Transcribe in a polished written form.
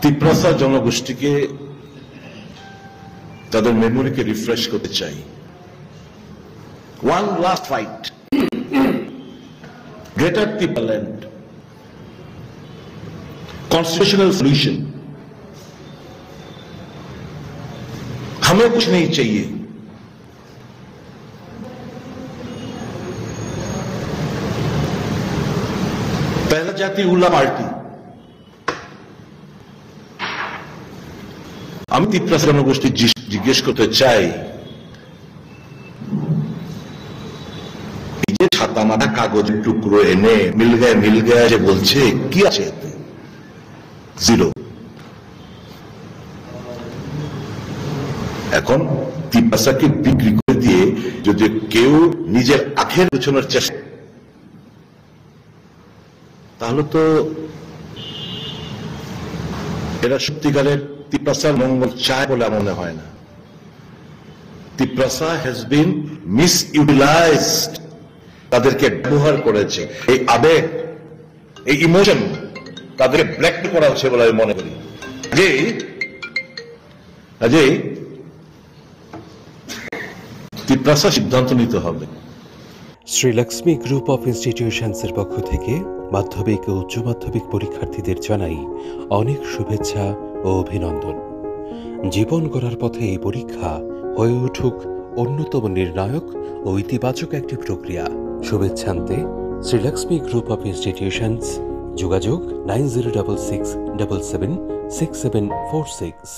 তিপ্রাসা জনগোষ্ঠীকে তাদের মেমোরিকে রিফ্রেশ করতে চাই। One last fight, greater Tipraland, constitutional solution. हमें कुछ नहीं चाहिए, पहला जाति उल्ला पार्टी। আমি তিপ্রাসা জনগোষ্ঠী জিজ্ঞেস করতে চাই, এই যে ছাতা মাথা কাগজের টুকরো এনে মিল গায়ে যে বলছে, কি আছে এতে? জিরো। এখন তিপ্রাসাকে বিক্রি করে দিয়ে যদি কেউ নিজের আখের পেছনের চেষ্টা, তাহলে তো এরা সত্যিকারের তিপ্রাসার মঙ্গল চায় বলে মনে হয় না। Tiprasa has been miss utilised, তাদেরকে ব্যবহার করেছে। এই আবেগ, এই ইমোশন তাদেরকে ব্রেক করা হচ্ছে বলে আমি মনে করি। তিপ্রাসা সিদ্ধান্ত নিতে হবে। শ্রীলক্ষ্মী গ্রুপ অফ ইনস্টিটিউশনসের পক্ষ থেকে মাধ্যমিক ও উচ্চ মাধ্যমিক পরীক্ষার্থীদের জানাই অনেক শুভেচ্ছা ও অভিনন্দন। জীবন গড়ার পথে এই পরীক্ষা হয়ে উঠুক অন্যতম নির্ণায়ক ও ইতিবাচক একটি প্রক্রিয়া। শুভেচ্ছান্তে শ্রীলক্ষ্মী গ্রুপ অফ ইনস্টিটিউশনস, যোগাযোগ 9066776746।